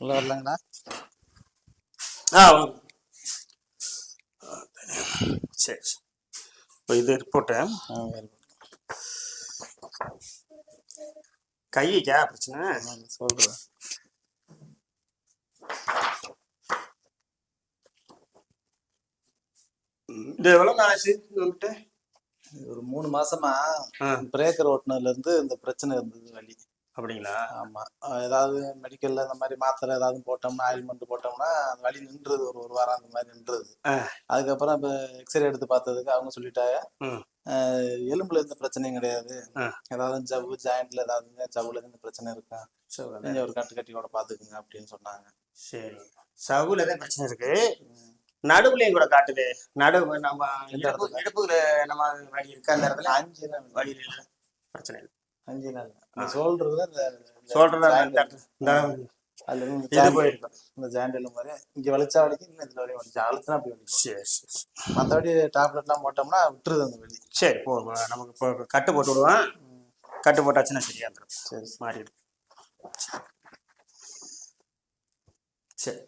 உள்ள வரலாங்களா? சரி. இப்போ இது ரிப்போர்ட்டு கைக்கா பிரச்சனை சொல்றேன். இது எவ்வளோ ஆச்சு வந்துட்டு? ஒரு 3 மாசமா பிரேக்கர் ஓட்டுனதுல இருந்து இந்த பிரச்சனை இருந்தது, வலி. அப்படிங்களா? ஆமா. ஏதாவது மெடிக்கல்ல இந்த மாதிரி மாத்திரை ஏதாவது போட்டோம்னா, ஆயில்மெண்ட் போட்டோம்னா அந்த வலி நின்றுது, ஒரு வாரம் அந்த மாதிரி நின்றுது. அதுக்கப்புறம் இப்போ எக்ஸ்ரே எடுத்து பார்த்ததுக்கு அவங்க சொல்லிட்டாங்க, எலும்புல எந்த பிரச்சனையும் கிடையாது, ஏதாவது ஜவ்வு ஜாயிண்ட்ல ஏதாவது ஜவ்வுல இருந்து பிரச்சனை இருக்கா, நீங்க ஒரு கட்டியோட பாத்துக்குங்க அப்படின்னு சொன்னாங்க. சரி, சவுல தான் பிரச்சனை இருக்கு. நடுவுலையும் கூட காட்டுது. நடுவு நம்ம இடுப்புல நம்ம வலி இருக்கு, அந்த இடத்துல 5 நாள் வலி இல்லை, பிரச்சனை இல்லை. 5 நாள் சோல்டர்ல அதுல இது போயிருக்கும். இந்த ஜாயிண்ட் மாதிரி இங்க வலிச்சா வலிக்கு, இன்னும் இதுல வரையும் வலிச்சா அழுத்தினா அப்படி வலிக்கும். சரி சரி. மற்றபடி டேப்லெட்லாம் போட்டோம்னா விட்டுருது அந்த வலி. சரி, போ நமக்கு இப்போ கட்டு போட்டு விடுவான். கட்டு போட்டாச்சுன்னா சரியா இருந்துடும். சரி, மாறிடும். சரி,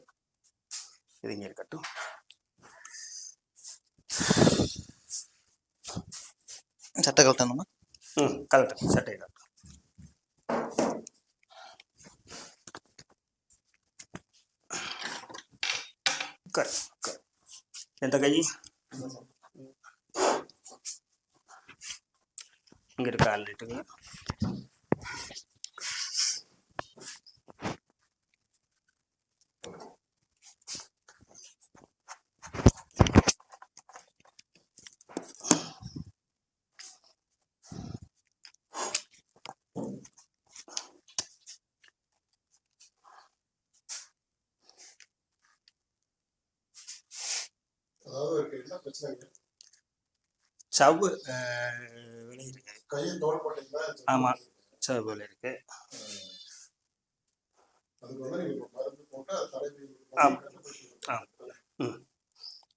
இது இங்கே இருக்கட்டும். சட்டை கழட்டணுமா? கழட்டும், சட்டையை கழட்டும். எந்த கை? இங்க இருக்க ஆள்ட்டுங்க. சவ்வு விலை இருக்கு. ஆமா, சவ்வு விலை இருக்கு.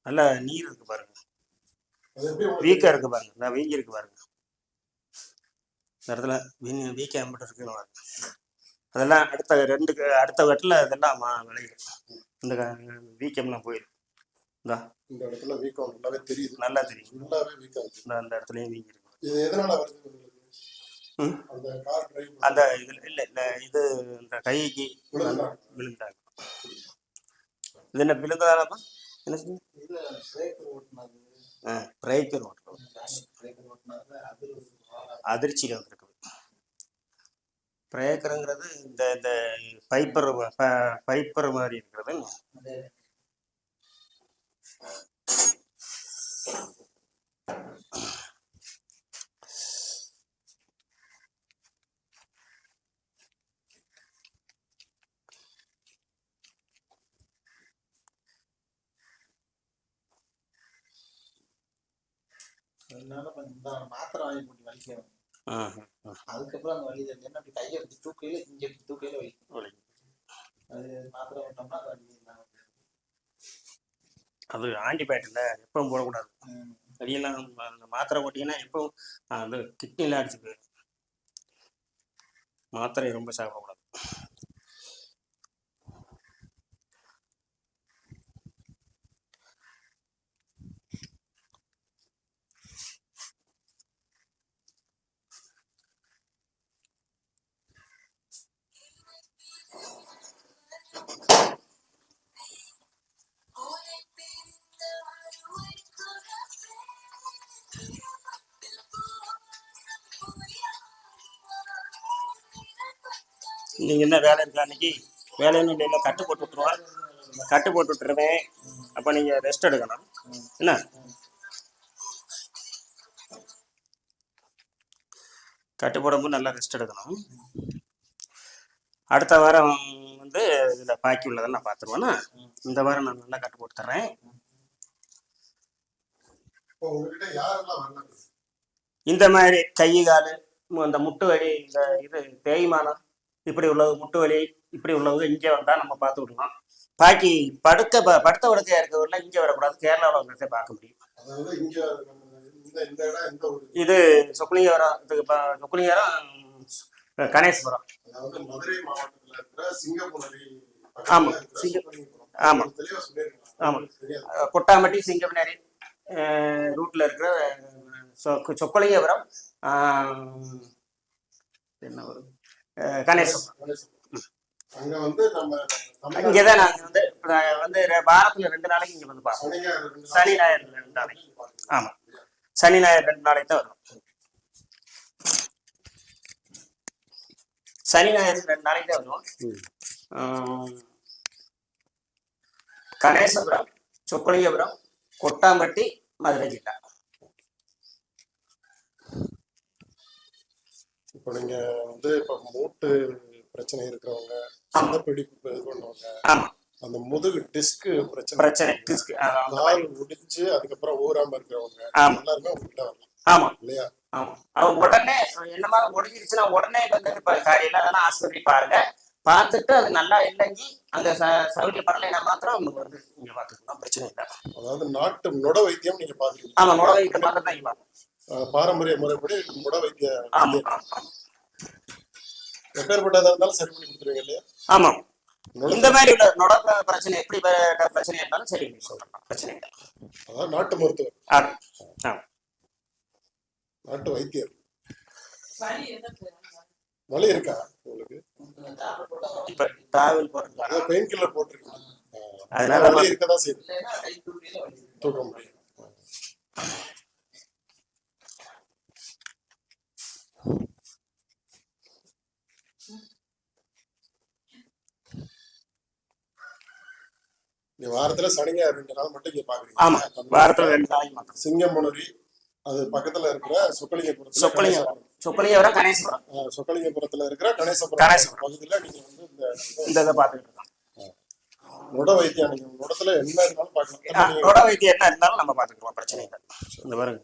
நல்லா நீர் இருக்கு பாருங்க, வீக்கா இருக்கு பாருங்க, நான் வீங்கி இருக்கு பாருங்க, இந்த இடத்துல வீக்கா மட்டும் இருக்கு பாருங்க. அதெல்லாம் அடுத்த கட்டில் இதெல்லாம் விளையும். இந்த வீக்கம்லாம் போயிடும். இந்த இடத்துல வீக்கம் நல்லாவே தெரியுது, நல்லா தெரியும், நல்லாவே வீக்கம் இருக்கு. அந்த இடத்துலயும் வீங்கி இருக்கு. இது எதனால வருது? அந்த இதுல இல்ல இது இந்த கைக்கு விழுந்தாங்க. இது என்ன விழுந்ததாலமா? என்ன சொன்னீங்க? பிரேக்கர் அதிர்ச்சியில் வந்துருக்குது. பிரேக்கருங்கிறது இந்த பைப்பர் மாதிரி இருக்கிறது. மாத்திரை வாங்கி போட்டு வலிக்கணும். அதுக்கப்புறம் அந்த வலி என்ன அப்படி கையை எடுத்து தூக்கையில இங்க தூக்கையில வலிக்கும். அது மாத்திரை போட்டோம்னா அது வலி இல்லாம. அது ஆன்டிபயோட்டிக்ல எப்பவும் போடக்கூடாது. வெளியெல்லாம் அந்த மாத்திரை போட்டீங்கன்னா எப்பவும் அது கிட்னில அடிச்சுக்கு. மாத்திரை ரொம்ப சாப்பிடக்கூடாது. நீங்கள் என்ன வேலை இருக்கா அன்னைக்கு? வேலைன்னு இல்லை, கட்டு போட்டு விட்டுருவான். கட்டு போட்டு விட்டுருவேன். அப்போ நீங்கள் ரெஸ்ட் எடுக்கணும். என்ன கட்டு போடும்போது நல்லா ரெஸ்ட் எடுக்கணும். அடுத்த வாரம் வந்து இதில் பாக்கி உள்ளதெல்லாம் நான் பார்த்துருவேன்னா, இந்த வாரம் நான் நல்லா கட்டு போட்டு தர்றேன். இந்த மாதிரி கை கால் இந்த முட்டு வலி, இந்த இது தேய்மானம் இப்படி உள்ளது, முட்டு வலி இப்படி உள்ளது இங்கே வந்தால் நம்ம பார்த்து விடலாம். பாக்கி படுத்த உடக்கையா இருக்கிறவரில் இங்கே வரக்கூடாது, கேரளாவில் வந்ததை பார்க்க முடியும். இது சொக்குலிங்காரம், சொக்குலிங்காரம் கணேசபுரம், மதுரை மாவட்டத்தில் இருக்கிற சிங்கப்பூர் ஆமா ஆமா ஆமா கொட்டாம்பட்டி சிங்கப்பனேரி ரூட்ல இருக்கிற சொக்கலிங்கபுரம் என்ன வரும் கணேசம். அங்க வந்து நம்ம இங்கதான் நாங்க வந்து வாரத்துல 2 நாளைக்கு இங்க வந்து பார்ப்போம். சனி ஞாயிறு 2 நாளைக்கு. ஆமா சனி ஞாயிறு 2 நாளைக்கு தான் வரும். சனி ஞாயிறு 2 நாளைக்கு தான் வரும். கணேசபுரம், சொக்கலிங்கபுரம், கொட்டாம்பட்டி, மதுரை ஜில்லா. இப்போ நீங்க வந்து இப்ப மூட்டு பிரச்சனை இருக்கிறவங்க, சதப்பிடிப்பு இது பண்ணவங்க, அந்த முதுகு டிஸ்க் பிரச்சனை கால் முடிஞ்சு அதுக்கப்புறம் ஊராம இருக்கிறவங்க எல்லாருமே உங்ககிட்ட வரலாம். ஆமா இல்லையா? ஆமா. அவங்க உடனே என்னமா முடிஞ்சிருச்சுன்னா உடனே வந்து காலையில அதெல்லாம் ஹாஸ்பிட்டல் பாருங்க, பார்த்துட்டு அது நல்லா இல்லைங்கி அந்த சௌகரியப்படலைன்னா மாத்திரம் அவங்க வந்து இங்க பார்த்துக்கலாம், பிரச்சனை இல்லை. அதாவது நாட்டு நுட வைத்தியம் நீங்க பாக்குறீங்க. ஆமா நுட வைத்தியம் பார்த்து தான் இங்க பாரம்பரிய முறைப்படி நுட வைத்திய ஆமா எப்பேற்பட்டதா இருந்தாலும் சரி பண்ணி கொடுத்துருவீங்க இல்லையா? ஆமா. இந்த மாதிரி உள்ள நுட பிரச்சனை எப்படி பிரச்சனை இருந்தாலும் சரி சொல்லலாம், பிரச்சனை இல்லை. அதாவது நாட்டு மருத்துவர், நாட்டு வைத்தியர். வலி இருக்கா உங்களுக்கு? இப்ப டிராவல் போறது பெயின் கில்லர் போட்டிருக்கீங்க, அதனால வலி இருக்கதான் செய்யுது, தூக்க முடியும். நீங்க வாரத்துல சனி ஞாயிறு 2 நாள் மட்டும் இங்க பாக்குறீங்க. ஆமா வாரத்துல 2 நாளைக்கு. சிங்கமுனரி அது பக்கத்துல இருக்கிற சொக்கலிங்கபுரத்துல சொக்கலிங்கபுரம் கணேசபுரம், சொக்கலிங்கபுரத்துல இருக்கிற கணேசபுரம் பகுதியில நீங்க வந்து இந்த இதை பாத்துக்கிட்டு இருக்கோம். நுட வைத்தியம் நீங்க நுடத்துல என்ன இருந்தாலும் பாக்கலாம். நுட வைத்தியம் என்ன இருந்தாலும் நம்ம பாத்துக்கலாம், பிரச்சனை இல்லை. இந்த பாருங்க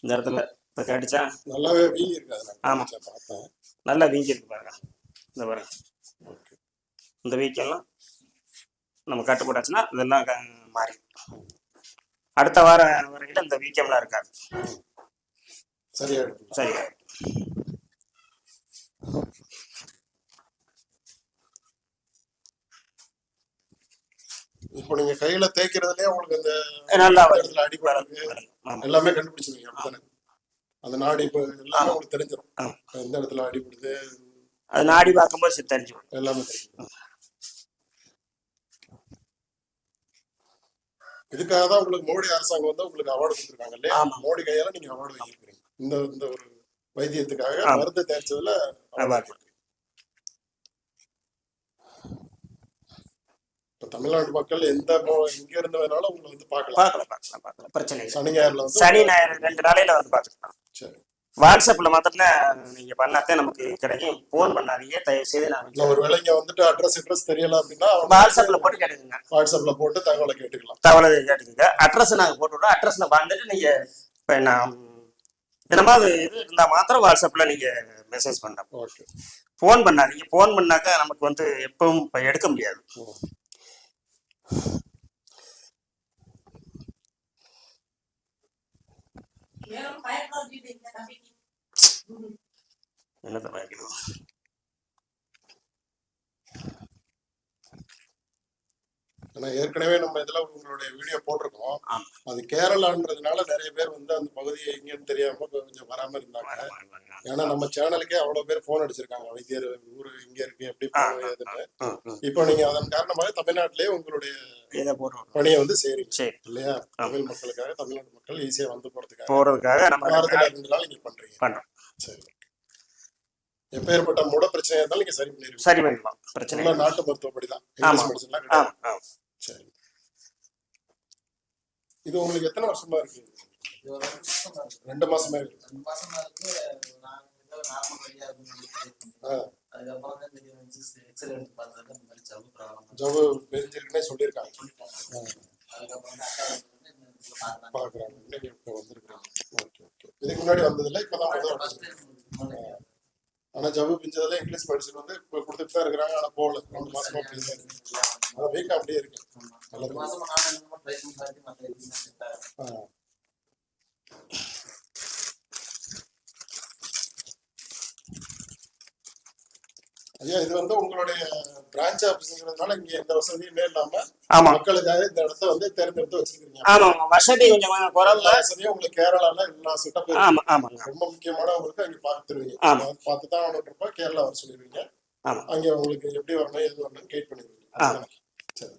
இந்த இடத்துல இப்ப கடிச்சா நல்லாவே வீங்கி இருக்காது. ஆமா நல்லா வீங்கி இருக்கு பாருங்க. இந்த பாருங்க இந்த வீக்கெல்லாம் நம்ம கட்டுப்பட்டாச்சுன்னா இதெல்லாம் மாறி அடுத்த வாரம் வரையில இந்த வீக்கம்லாம் இருக்காது, சரியா. இப்போ நீங்க கையில தேய்க்கிறதுலயே உங்களுக்கு இந்த நல்லா அடிப்படை எல்லாமே கண்டுபிடிச்சிருவீங்க அப்படித்தானே? அந்த நாடி இப்போ எல்லாமே உங்களுக்கு தெரிஞ்சிடும், எந்த இடத்துல அடிபடுது அது நாடி பார்க்கும்போது தெரிஞ்சிடும், எல்லாமே தெரியும். இதுக்காக தான் உங்களுக்கு மோடி அரசாங்கம் வந்து உங்களுக்கு அவார்டு கொடுத்துருக்காங்க இல்லையா? மோடி கையால நீங்க அவார்டு வாங்கியிருக்கீங்க இந்த ஒரு வைத்தியத்துக்காக, மருந்து தேய்ச்சதுல அவார்டு. இப்ப தமிழ்நாட்டு மக்கள் எங்க இருந்து வேணாலும் உங்களை வந்து பார்க்கலாம், பிரச்சனை. சனி ஞாயிறுல வந்து சனி ஞாயிறு 2 நாளையில வந்து பார்த்துக்கலாம். சரி. வாட்ஸ்அப்ல மாத்திரம் நீங்க பண்ணாதான் நமக்கு கிடைக்கும். போன் பண்ணாதீங்க தயவு செய்து. நான் ஒரு வேளைங்க வந்துட்டு அட்ரஸ் தெரியல அப்படின்னா வாட்ஸ்அப்ல போட்டு கேட்டுக்கோங்க, வாட்ஸ்அப்ல போட்டு தகவலை கேட்டுக்கலாம், கேட்டுக்கோங்க. அட்ரஸ் நாங்க போட்டுவிடுறோம், அட்ரஸ்ல வந்துட்டு நீங்க இப்ப நான் என்னமாவது இது இருந்தா மாத்திரம் வாட்ஸ்அப்ல நீங்க மெசேஜ் பண்ணலாம், போன் பண்ணாதீங்க. போன் பண்ணாக்கா நமக்கு வந்து எப்பவும் எடுக்க முடியாது. என்னத்தை வாங்கிடுவோம். ஏன்னா ஏற்கனவே நம்ம இதுல உங்களுடைய வீடியோ போட்டிருக்கோம். அது கேரளான்றதுனால நிறைய பேர் வந்து அந்த பகுதியை எங்கன்னு தெரியாம கொஞ்சம் வராம இருந்தாங்க. ஏன்னா நம்ம சேனலுக்கே அவ்வளவு பேர் போன் அடிச்சிருக்காங்க, வைத்தியர் ஊரு இங்க இருக்கு எப்படி போகுதுன்னு. இப்போ நீங்க அதன் காரணமாக தமிழ்நாட்டிலேயே உங்களுடைய பணியை வந்து செய்றீங்க இல்லையா? தமிழ் மக்களுக்காக, தமிழ்நாட்டு மக்கள் ஈஸியா வந்து போறதுக்காக வாரத்துல 2 நாள் நீங்க பண்றீங்க. சரி. எப்பேற்பட்ட முட பிரச்சனையா இருந்தாலும் நீங்க சரி பண்ணிடலாம். பிரச்சனை நாட்டு மருத்துவப்படிதான், இங்கிலீஷ் மெடிசன்லாம் கிடையாது. சரி. இது உங்களுக்கு எத்தனை வருஷமா இருக்கு? 2 மாசமா இருக்கு. ஜவ்வு பெரிஞ்சிருக்குன்னே சொல்லியிருக்காங்க, பாக்குறாங்க. இன்னைக்கு இப்ப வந்திருக்காங்க. இதுக்கு முன்னாடி வந்ததில்லை, இப்பதான். ஆனா ஜவ்வு பிஞ்சதுல இங்கிலீஷ் மெடிசன் வந்து இப்ப கொடுத்துட்டு தான் இருக்கிறாங்க. ஆனா போகல, 2 மாசமா வீக்கா அப்படியே இருக்கு. ஐயா இது வந்து உங்களுடைய பிரான்ச் ஆபீஸ்ங்கிறதுனால இங்க எந்த வசதியுமே இல்லாம ஆமா மக்களுக்காக இந்த இடத்த வந்து தேர்ந்தெடுத்து வச்சிருக்கீங்க. ஆமா வசதி கொஞ்சம் குறைவு. எல்லா வசதியும் உங்களுக்கு கேரளால எல்லா செட்டப் ஆமா ஆமாங்க ரொம்ப முக்கியமானவங்களுக்கு அங்க பார்த்துருவீங்க. ஆமா பார்த்து தான் ஆகணுன்றப்ப கேரளா வர சொல்லிடுவீங்க. ஆமா அங்க உங்களுக்கு எப்படி வரணும் எது வரணும் கைட் பண்ணிடுவீங்க. ஆமா சரி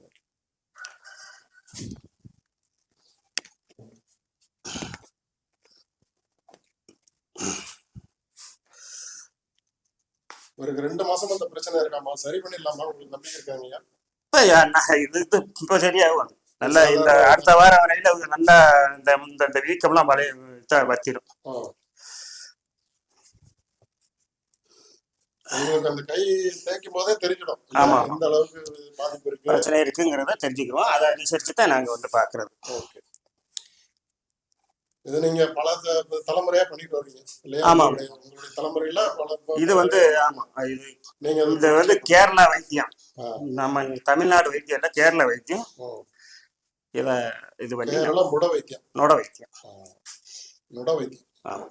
ஒரு 2 மாசம் அந்த பிரச்சனை இருக்காமா சரி பண்ணிடலாமா உங்களுக்கு நம்பிக்கை இருக்காங்க? இது இப்போ சரியாகும். நல்லா இந்த அடுத்த வாரம் வரையில நல்லா இந்த இந்த வீக்கம்லாம் வத்திரும். உங்களுக்கு அந்த கை தேய்க்கும் போதே தெரிஞ்சிடும் ஆமா எந்த அளவுக்கு பாதிப்பு இருக்கு பிரச்சனை இருக்குங்கிறத தெரிஞ்சுக்கிறோம். அதை அனுசரிச்சு தான் நாங்க வந்து பாக்குறது. ஓகே இது நீங்க பல தலைமுறையா பண்ணிட்டு வரீங்க இல்லையா? ஆமா உங்களுடைய தலைமுறையில இது வந்து ஆமா இது நீங்க இது வந்து கேரளா வைத்தியம். நம்ம தமிழ்நாடு வைத்தியம் இல்ல கேரளா வைத்தியம். இத இது பண்ணி கேரளா முட வைத்தியம். நொட வைத்தியம். நொட வைத்தியம். ஆமா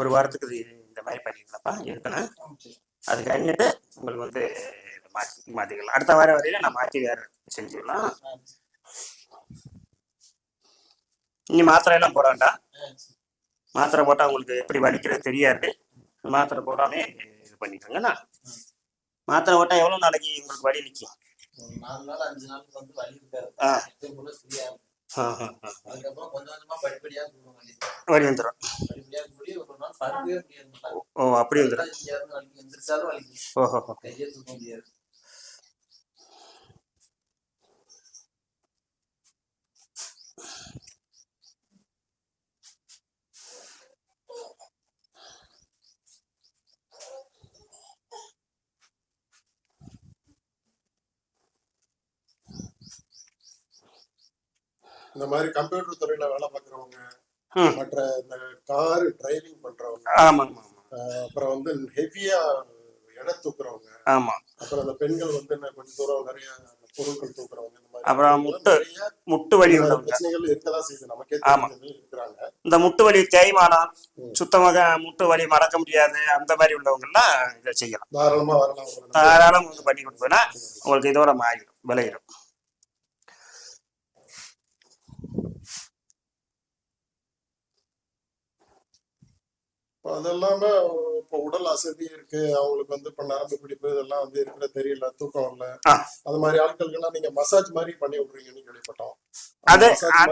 ஒரு வாரத்துக்கு இந்த மாதிரி பண்ணிக்கலாம்ப்பா இருக்கணும். அது കഴിഞ്ഞിട്ട് உங்களுக்கு வந்து மாற்றிக்கலாம். அடுத்த வாரம் வரையில நான் மாற்றி வேற செஞ்சுக்கலாம். இனி மாத்திரை எல்லாம் போட வேண்டாம். மாத்திரை போட்டால் உங்களுக்கு எப்படி வலிக்கிறது தெரியாது. மாத்திரை போடாமே இது பண்ணிக்கோங்கண்ணா. மாத்திரை போட்டால் எவ்வளோ நாளைக்கு உங்களுக்கு வலி நிற்கும்? 4 நாள் 5 நாளுக்கு வந்து வலி இருக்காது. அதுக்கப்புறம் கொஞ்சம் கொஞ்சமா படிப்படியா வலி வந்துடும். படிப்படியா கூடி ஒரு நாள் படுக்கவே முடியாது. ஓ அப்படி வந்துடும். எந்திரிச்சாலும் வலிக்கும். ஓஹோ கையை தூக்க முடியாது. இந்த மாதிரி கம்ப்யூட்டர் துறையில வேலை பார்க்குறவங்க மற்ற இந்த கார் டிரைவிங் பண்றவங்க அப்புறம் வந்து ஹெவியா எடை தூக்குறவங்க அப்புறம் அந்த பெண்கள் வந்து கொஞ்சம் தூரம் நிறைய பொருட்கள் தூக்குறவங்க இந்த மாதிரி அப்புறம் முட்டு வலி பிரச்சனைகள் இருக்கதான் செய்யுது நமக்கே இருக்கிறாங்க. இந்த முட்டு வலி தேய்மானம் சுத்தமாக முட்டு வலி மடக்க முடியாது அந்த மாதிரி உள்ளவங்க எல்லாம் இதை செய்யலாம். தாராளமா வரலாம். தாராளம் வந்து பண்ணி கொடுத்தோன்னா உங்களுக்கு இதோட மாறிடும் விளையிடும். அது இல்லாம இப்போ உடல் அசதி இருக்கு அவங்களுக்கு வந்து இப்ப நரம்பு பிடிப்பு இதெல்லாம் வந்து இருக்கிற தெரியல தூக்கம் இல்ல அது மாதிரி ஆட்களுக்கு எல்லாம் நீங்க மசாஜ் மாதிரி பண்ணி விடுறீங்கன்னு கேள்விப்பட்டோம். அது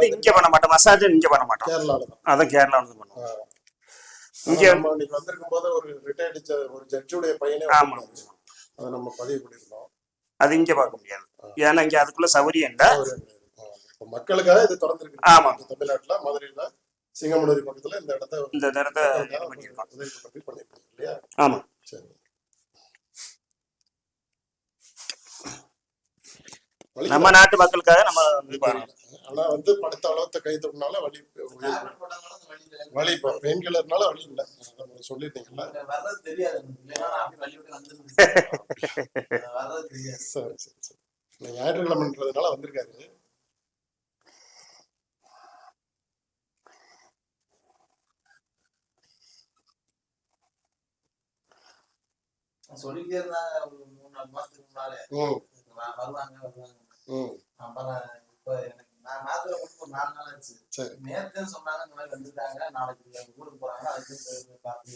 இங்க பண்ண மாட்டோம். மசாஜ் இங்க பண்ண மாட்டோம். கேரளால தான். அதான் கேரளால தான் பண்ணுவோம். இங்க நீங்க வந்திருக்கும் போது ஒரு ரிட்டையர்டு ஒரு ஜட்ஜுடைய பையனே அதை நம்ம பதிவு பண்ணிருந்தோம். அது இங்க பார்க்க முடியாது. ஏன்னா இங்க அதுக்குள்ள சௌகரியம் இல்ல. மக்களுக்காக இது திறந்திருக்கு. ஆமா தமிழ்நாட்டுல மதுரையில சிங்கமுனரி பக்கத்துல இந்த இடத்த பண்ணிருக்கோம் இல்லையா? ஆமா சரி. நம்ம நாட்டு மக்களுக்காக நம்ம ஆனா வந்து படுத்த அளவுக்கு கை தூக்கினால வலி வலி இப்போ பெயின் கில்லர்னால வலி இல்லை சொல்லிட்டீங்களா? சரி சரி சரி. ஞாயிற்றுக்கிழமைன்றதுனால வந்திருக்காரு. சொல்லிட்டே இருந்தாங்க ஒரு 3-4 மாசத்துக்கு முன்னாலே வருவாங்க. அப்புறம் இப்ப எனக்கு நான் மாத்திரை கொடுத்து ஒரு 4 நாள் ஆச்சு. நேற்று சொன்னாங்க இந்த மாதிரி வந்துட்டாங்க நாளைக்கு ஊருக்கு போறாங்க அதுக்கு பார்த்து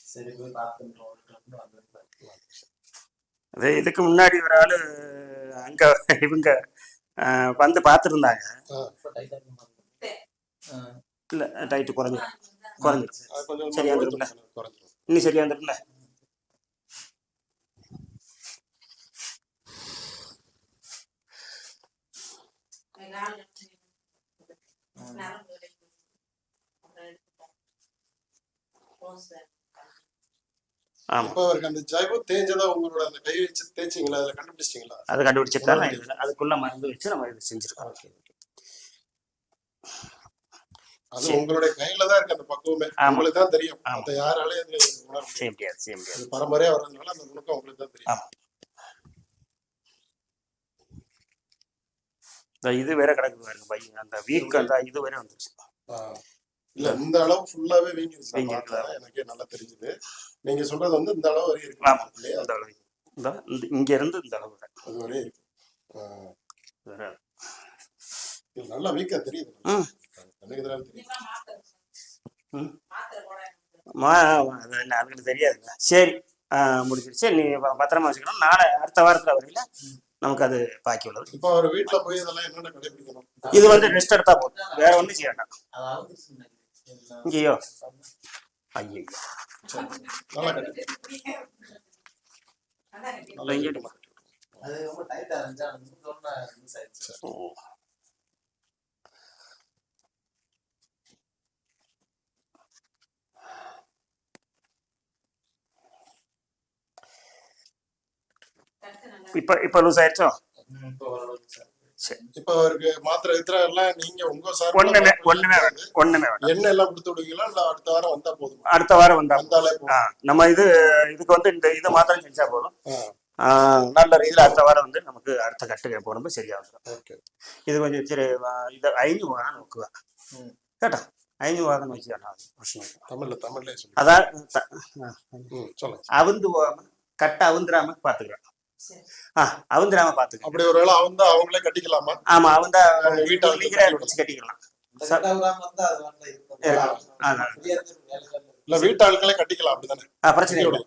சரி போய் பார்த்துட்டோம் வந்திருப்பேன். அது இதுக்கு முன்னாடி ஒரு ஆளு அங்க இவங்க வந்து பார்த்துருந்தாங்க. இல்ல டைட்டு குறைஞ்சிரும் சரியா வந்துருக்குல்ல? இன்னும் சரியா வந்துருக்குல்ல? ஆமா இப்போ அவருக்கு அந்த ஜைவம் தேஞ்சதா உங்களோட அந்த கை வச்சு தேய்ச்சிங்களா, அதில் கண்டுபிடிச்சிங்களா? அதை கண்டுபிடிச்சிட்டு தான் அதுக்குள்ள மருந்து வச்சு நம்ம இது செஞ்சிருக்கோம். அது உங்களுடைய கையில தான் இருக்கு அந்த பக்குவமே, உங்களுக்கு தான் தெரியும். அதை யாராலையும் உணர செய்ய முடியாது, செய்ய முடியாது. அது பரம்பரையா வர்றதுனால அந்த நுணுக்கம் உங்களுக்கு தான் தெரியும். ஆமா. இது வேற கிடக்குது பாருங்க பையன், அந்த வீக் அந்த இது வேற வந்துருச்சு. இல்ல இந்த அளவு ஃபுல்லாவே வீங்கிருச்சு, எனக்கே நல்லா தெரிஞ்சுது. நீங்க சொல்றது வந்து இந்த அளவு வரையும் இருக்கு. ஆமா, இந்த அளவு இங்க இருந்து இந்த அளவு அது வரையும் இருக்கு. நல்லா வீக்கா தெரியுது, எனக்கு இதெல்லாம் தெரியும். அதுக்கு தெரியாதுங்க. சரி, முடிஞ்சிருச்சு. நீ பத்திரமா வச்சுக்கணும். நாளை அடுத்த வாரத்துல வரையில நமக்கு அது பாக்கி உள்ளது. இப்போ அவர் வீட்டுல போய் இதெல்லாம் என்னென்ன கடைபிடிக்கணும்? இது வந்து ரெஸ்ட் எடுத்தா போதும், வேற ஒண்ணும் செய்ய வேண்டாம். இங்கேயோ ஐயோ நல்லா கட்டி நல்லா இங்கிட்டு அது ரொம்ப டைட்டா இருந்துச்சு, மிஸ் ஆயிடுச்சு. இப்ப லூஸ் ஆயிடுச்சோ? இப்ப அவருக்கு மாத்திரை இத்திர எல்லாம் நீங்க உங்க சார் ஒண்ணுமே வேண்டாம். எண்ணெய் எல்லாம் கொடுத்து விடுவீங்களா, இல்ல அடுத்த வாரம் வந்தா போதும்? அடுத்த வாரம் வந்தாலே போதும். நம்ம இதுக்கு வந்து இது மாத்திரம் செஞ்சா போதும். நல்ல ரீதியில் அடுத்த வாரம் வந்து நமக்கு அடுத்த கட்டுக்கு போனப்ப சரியா இருக்கும். இது கொஞ்சம் சரி, இதை 5 வாரம் நோக்குவேன் கேட்டா, 5 வாரம் நோக்கி தமிழ்ல அதான் சொல்லுங்க. கட்டை அவுந்துராம பாத்துக்கிறேன். அவுந்துராம பாத்துக்க. அப்படி ஒரு வேளை அவங்களே கட்டிக்கலாமா? ஆமா, வீட்டாளர் கட்டிக்கலாம். இல்ல வீட்டாளுக்களே கட்டிக்கலாம், அப்படிதானே? பிரச்சனை இல்லை.